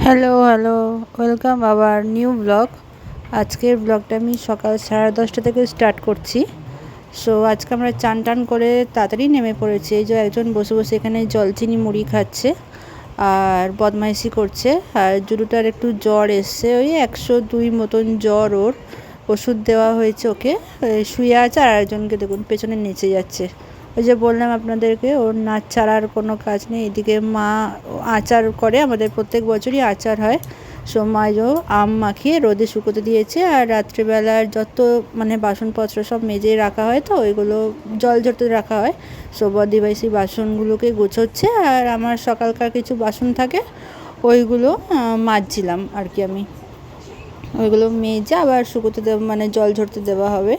Hello hello, welcome our new blog. আজকের ব্লগটা আমি সকাল 10:30 থেকে স্টার্ট করছি। সো আজকে আমরা চান টান করে তাড়াতাড়ি নেমে পড়েছি। এই যে একজন বসে বসে এখানে জল চিনি মুড়ি খাচ্ছে আর বদমাইশি করছে। আর জুডুটার একটু জ্বর এসছে, ওই 102 মতন জ্বর ওর। ওষুধ দেওয়া হয়েছে ওকে, শুয়ে আছে। আর একজনকে দেখুন পেছনে নেচে যাচ্ছে। ওই যে বললাম আপনাদেরকে, ওর নাচ ছাড়ার কোনো কাজ নেই। এদিকে মা আচার করে, আমাদের প্রত্যেক বছরই আচার হয়। সো মা আম মাখিয়ে রোদে শুকোতে দিয়েছে। আর রাত্রিবেলার যত বাসনপত্র সব মেজে রাখা হয়, তো ওইগুলো জল ঝরতে রাখা হয়। সো বদিভাই সেই বাসনগুলোকে গুছোচ্ছে, আর আমার সকালকার কিছু বাসন থাকে ওইগুলো মাজছিলাম আর কি। আমি ওইগুলো মেজে আবার শুকোতে জল ঝরতে দেওয়া হবে।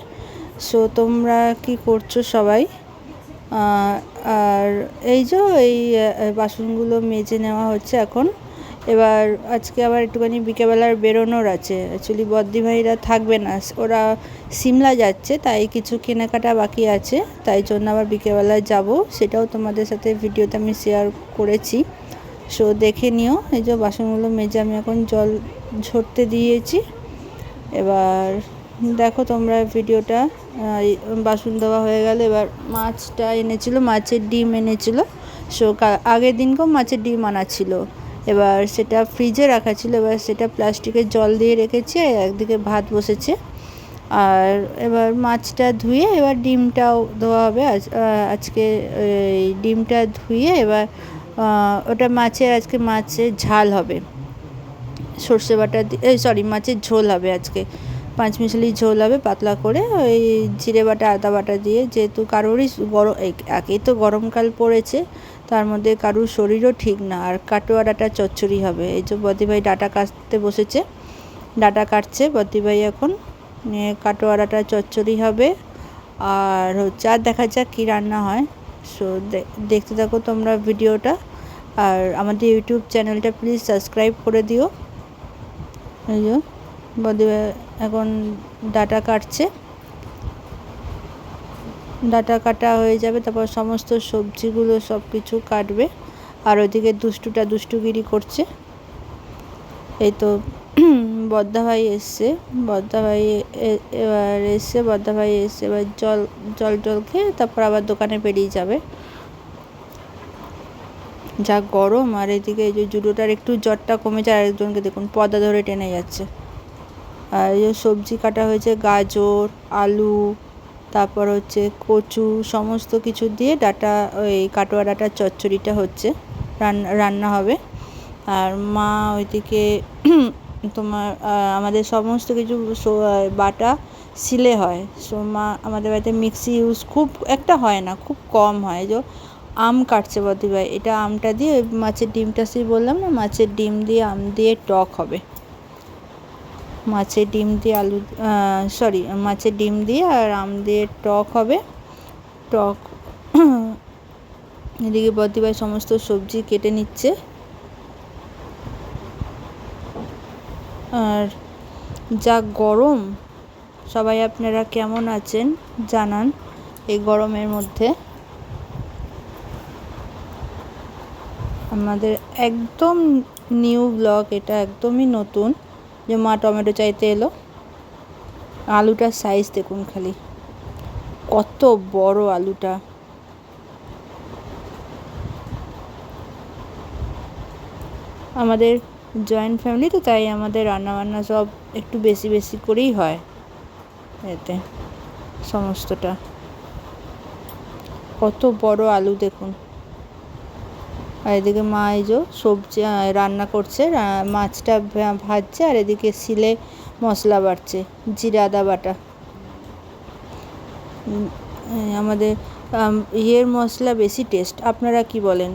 সো তোমরা কি করছো সবাই? আর এই যে এই বাসনগুলো মেজে নেওয়া হচ্ছে এখন। এবার আজকে আবার একটুখানি বিকেলবেলার বেরোনোর আছে। অ্যাকচুয়ালি বদ্দি ভাইরা থাকবে না, ওরা সিমলা যাচ্ছে, তাই কিছু কেনাকাটা বাকি আছে। তাই জন্য আবার বিকেলবেলায় যাব, সেটাও তোমাদের সাথে ভিডিওতে আমি শেয়ার করেছি। সো দেখে নিও। এই যে বাসনগুলো মেজে আমি এখন জল ঝরতে দিয়েছি। এবার দেখো তোমরা ভিডিওটা। বাসন দেওয়া হয়ে গেল। এবার মাছটা এনেছিল, মাছের ডিম এনেছিল। সো আগের দিনকেও মাছের ডিম আনা ছিল। এবার সেটা ফ্রিজে রাখা ছিল, এবার সেটা প্লাস্টিকের জল দিয়ে রেখেছি। একদিকে ভাত বসেছে। আর এবার মাছটা ধুয়ে এবার ডিমটাও ধোয়া হবে। আজকে এই ডিমটা ধুয়ে এবার ওটা আজকে মাছের ঝাল হবে, সর্ষে বাটা দিয়ে, মাছের ঝোল হবে আজকে। পাঁচমিশালি ঝোল হবে পাতলা করে, ওই জিরে বাটা আদা বাটা দিয়ে। যেহেতু কারোরই একেই তো গরমকাল পড়েছে, তার মধ্যে কারুর শরীরও ঠিক না। আর কাটোয়া ডাঁটা চচ্চড়ি হবে। এই যে বদ্দিভাই ডাঁটা কাটতে বসেছে, ডাঁটা কাটছে বদ্দিভাই এখন। কাটোয়া ডাঁটা চচ্চড়ি হবে। আর আর দেখা যাক কী রান্না হয়। সো দেখতে থাকো তোমরা ভিডিওটা। আর আমাদের ইউটিউব চ্যানেলটা প্লিজ সাবস্ক্রাইব করে দিও। এই যে বদ্দিভাই এখন ডাঁটা কাটছে। ডাঁটা কাটা হয়ে যাবে, তারপর সমস্ত সবজিগুলো সব কিছু কাটবে। আর ওইদিকে দুষ্টুগিরি করছে। এই তো বদ্দাভাই এসছে, বদ্দাভাই এবার জল খেয়ে তারপর আবার দোকানে বেরিয়ে যাবে। যা গরম। আর এদিকে এই যে জুডোটার একটু জ্বরটা কমেছে, আর একজনকে দেখুন পর্দা ধরে টেনে যাচ্ছে। আর এই যে সবজি কাটা হয়েছে, গাজর, আলু, তারপর হচ্ছে কচু, সমস্ত কিছু দিয়ে ডাঁটা, ওই কাটোয়া ডাঁটার চচ্চড়িটা হচ্ছে, রান্না হবে। আর মা ওইদিকে তোমার আমাদের সমস্ত কিছু বাটা সিলে হয়। সো মা আমাদের বাড়িতে মিক্সি ইউজ খুব একটা হয় না, খুব কম হয়। যে আম কাটছে বদ্দিভাই, এটা আমটা দিয়ে মাছের ডিমটা বললাম না, মাছের ডিম দিয়ে আম দিয়ে টক হবে। মাছের ডিম দিয়ে মাছের ডিম দিয়ে আর আম দিয়ে টক হবে। টক এদিকে বদ্দিভাই সমস্ত সবজি কেটে নিচ্ছে। আর যা গরম, সবাই আপনারা কেমন আছেন জানান এই গরমের মধ্যে। আমাদের একদম নিউ ব্লগ এটা, একদমই নতুন। যে মা টমেটো চাইতে এলো। আলুটার সাইজ দেখুন খালি, কত বড় আলুটা। আমাদের জয়েন্ট ফ্যামিলি তো, তাই আমাদের রান্নাবান্না সব একটু বেশি বেশি করেই হয় এতে সমস্তটা। কত বড় আলু দেখুন। আর এদিকে মা এই যে সবজি রান্না করছে, মাছটা ভাজছে। আর এদিকে সিলে মশলা বাটছে, জিরা আদা বাটা। আমাদের ইয়ের মশলা বেশি টেস্ট। আপনারা কি বলেন,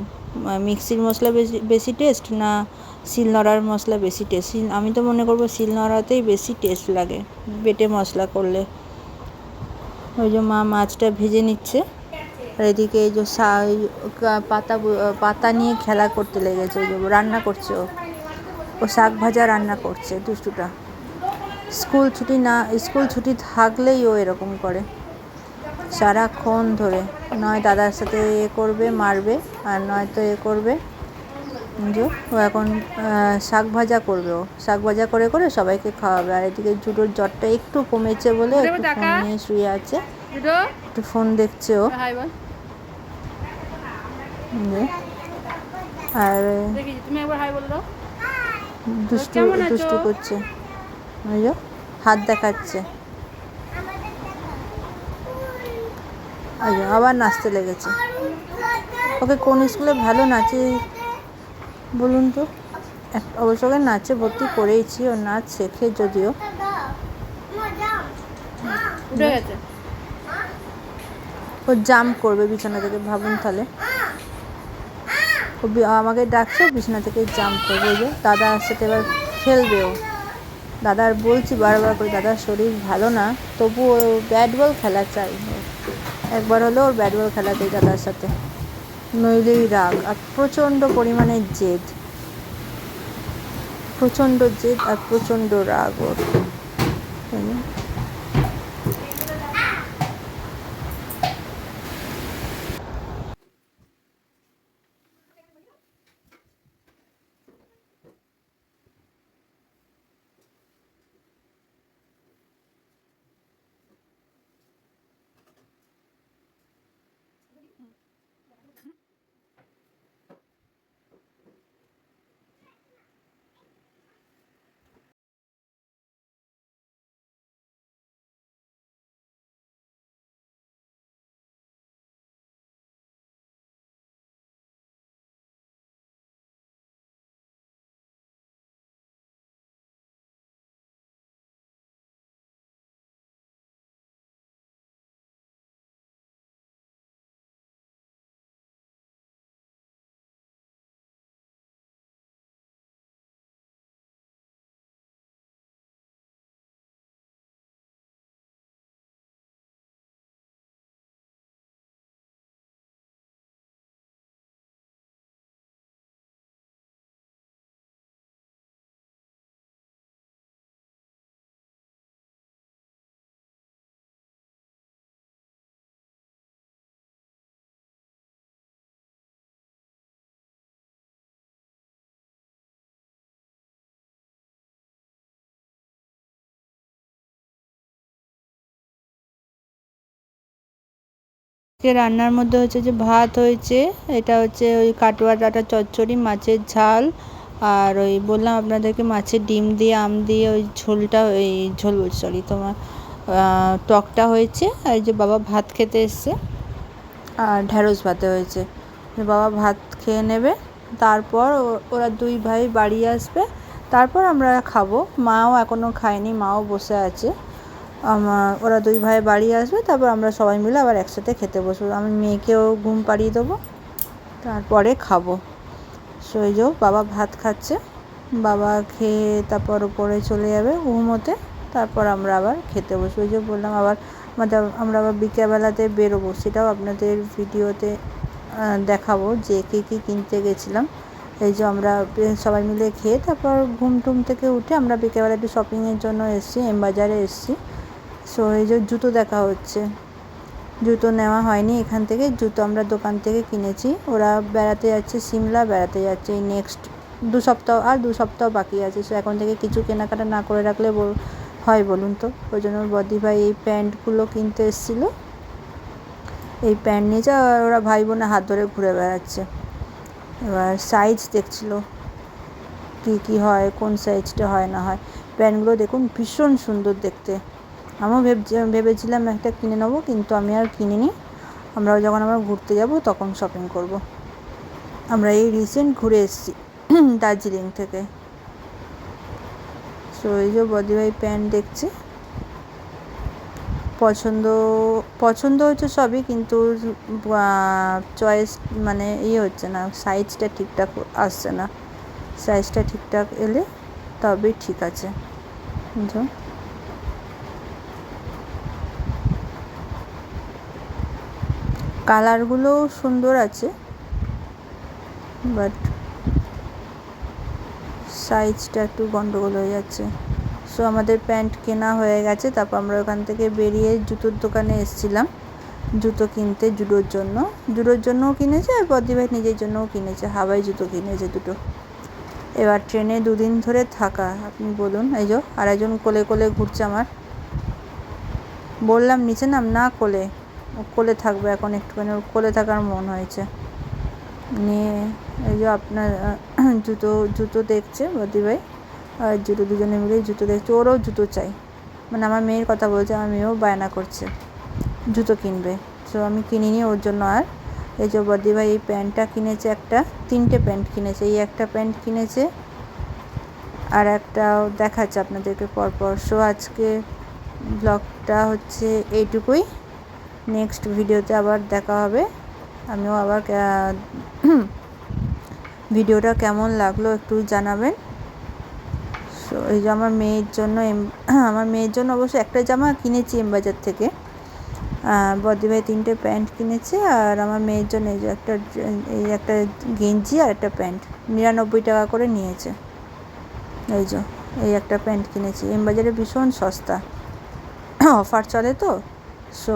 মিক্সির মশলা বেশি টেস্ট না শিলনোড়ার মশলা বেশি টেস্ট? আমি তো মনে করবো শিলনোড়াতেই বেশি টেস্ট লাগে বেটে মশলা করলে। ওই যে মা মাছটা ভেজে নিচ্ছে। আর এদিকে এই যে পাতা নিয়ে খেলা করতে লেগেছে। ওই যে রান্না করছে, ও শাক ভাজা রান্না করছে দুষ্টুটা। স্কুল ছুটি থাকলেই ও এরকম করে সারাক্ষণ ধরে। নয় দাদার সাথে করবে, মারবে, আর নয়তো করবে। যে ও এখন শাক ভাজা করবে, ও শাক ভাজা করে করে সবাইকে খাওয়াবে। আর এদিকে জুডোর জ্বরটা একটু কমেছে বলে একটু ফোন নিয়ে শুয়ে আছে, একটু ফোন দেখছে ও। আর দুষ্টু দুষ্টু করছে, হাত দেখাচ্ছে, আবার নাচতে লেগেছে। ওকে কোন স্কুলে ভালো নাচে বলুন তো? অবশ্য ওকে নাচে ভর্তি করেইছি, ও নাচ শেখে যদিও। ও জাম্প করবে বিছানা থেকে, ভাবুন তাহলে। ও আমাকে ডাকছে, বিছানা থেকে জাম্প করবে। যে দাদার সাথে এবার খেলবে ও। দাদার বলছি বারবার করে, দাদার শরীর ভালো না, তবু ও ব্যাট বল খেলা চাই। একবার হলো ওর ব্যাট বল খেলা চাই দাদার সাথে, নইলেই রাগ। আর প্রচণ্ড পরিমাণে জেদ, প্রচণ্ড জেদ আর প্রচণ্ড রাগ ওর। রান্নার মধ্যে হচ্ছে যে ভাত হয়েছে, এটা হচ্ছে ওই কাটোয়া ডাঁটা চচ্চড়ি, মাছের ঝাল, আর ওই বললাম আপনাদেরকে মাছের ডিম দিয়ে আম দিয়ে ওই ঝোলটা, ওই ঝোল বলছি সরি তোমার টকটা হয়েছে। আর এই যে বাবা ভাত খেতে এসছে, আর ঢ্যাঁড়স ভাতে হয়েছে। বাবা ভাত খেয়ে নেবে, তারপর ওরা দুই ভাই বাড়ি আসবে, তারপর আমরা খাবো। মাও এখনও খায়নি, মাও বসে আছে। ওরা দুই ভাই বাড়ি আসবে, তারপর আমরা সবাই মিলে আবার একসাথে খেতে বসবো। আমি মেয়েকেও ঘুম পাড়িয়ে দেবো, তারপরে খাবো। সেই যে বাবা ভাত খাচ্ছে, বাবা খেয়ে তারপর ওপরে চলে যাবে ঘুমোতে, তারপর আমরা আবার খেতে বসবো। ওই যে বললাম আবার আমরা আবার বিকেলবেলাতে বেরোবো, সেটাও আপনাদের ভিডিওতে দেখাবো যে কী কী কিনতে গেছিলাম। এই যে আমরা সবাই মিলে খেয়ে তারপর ঘুম টুম থেকে উঠে আমরা বিকেলবেলা একটু শপিংয়ের জন্য এসেছি, এম বাজারে এসেছি। সো এই যে জুতো দেখা হচ্ছে, জুতো নেওয়া হয়নি এখান থেকে, জুতো আমরা দোকান থেকে কিনেছি। ওরা বেড়াতে যাচ্ছে, সিমলা বেড়াতে যাচ্ছে এই নেক্সট 2 সপ্তাহ, আর 2 সপ্তাহ বাকি আছে। সো এখন থেকে কিছু কেনাকাটা না করে রাখলে হয় বলুন তো? ওই জন্য বদি ভাই এই প্যান্টগুলো কিনতে এসেছিলো, এই প্যান্ট নিয়েছে, আর ওরা ভাই বোনে হাত ধরে ঘুরে বেড়াচ্ছে। এবার সাইজ দেখছিল কী হয়, কোন সাইজটা হয় না হয়। প্যান্টগুলো দেখুন ভীষণ সুন্দর দেখতে। আমিও ভেবেছিলাম একটা কিনে নেবো, কিন্তু আমি আর কিনিনি। যখন আমরা ঘুরতে যাব তখন শপিং করব। আমরা এই রিসেন্ট ঘুরে এসেছি দার্জিলিং থেকে। সো এই যে বদিভাই প্যান্ট দেখছে, পছন্দ হচ্ছে সবই, কিন্তু চয়েস মানে হচ্ছে না, সাইজটা ঠিকঠাক আসছে না। সাইজটা ঠিকঠাক এলে তবেই ঠিক আছে। কালারগুলোও সুন্দর আছে, বাট সাইজটা একটু গন্ডগোল হয়ে যাচ্ছে। সো আমাদের প্যান্ট কেনা হয়ে গেছে, তারপর আমরা ওখান থেকে বেরিয়ে জুতোর দোকানে এসেছিলাম। জুতো কিনতে জুডোর জন্যও কিনেছে, আর বদ্দিভাই নিজের জন্যও কিনেছে, হাওয়াই জুতো কিনেছে দুটো। এবার ট্রেনে 2 দিন ধরে থাকা, আপনি বলুন। এই যে আর একজন কোলে কোলে ঘুরছে আমার, বললাম নিচে নাম না, কোলে, ও কোলে থাকবে এখন একটুখানি, ওর কোলে থাকার মন হয়েছে নিয়ে। এই যে আপনার জুতো দেখছে বদ্দিভাই, আর দুজনে মিলেই জুতো দেখছে, ওরও জুতো চাই, মানে আমার মেয়ের কথা বলছে, আমার মেয়েও বায়না করছে জুতো কিনবে। তো আমি কিনিনি ওর জন্য। আর এই যে বদ্দিভাই এই প্যান্টটা কিনেছে, 3টে প্যান্ট কিনেছে, এই একটা প্যান্ট কিনেছে, আর একটাও দেখাচ্ছে আপনাদেরকে পরপর। সো আজকে ব্লগটা হচ্ছে এইটুকুই, নেক্সট ভিডিওতে আবার দেখা হবে। আমিও আবার ভিডিওটা কেমন লাগলো একটু জানাবেন। সো এই যে আমার মেয়ের জন্য অবশ্য একটা জামা কিনেছি এমবাজার থেকে, বদ্দিভাই 3টে প্যান্ট কিনেছে, আর আমার মেয়ের জন্য এই যে একটা গেঞ্জি আর একটা প্যান্ট 99 টাকা করে নিয়েছে। এই একটা প্যান্ট কিনেছি, এমবাজারে ভীষণ সস্তা, অফার চলে তো। সো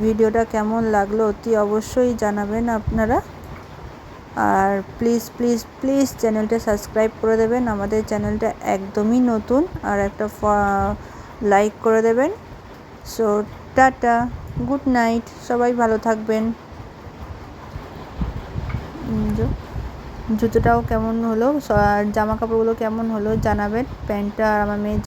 ভিডিওটা কেমন লাগলো অতি অবশ্যই জানাবেন আপনারা, আর প্লিজ প্লিজ প্লিজ চ্যানেলটা সাবস্ক্রাইব করে দেবেন, আমাদের চ্যানেলটা একদমই নতুন, আর একটা লাইক করে দেবেন। সো টাটা, গুড নাইট, সবাই ভালো থাকবেন। জুতোটাও কেমন হলো, আর জামা কাপড়গুলো কেমন হলো জানাবেন, প্যান্টটা আর আমার মেয়ের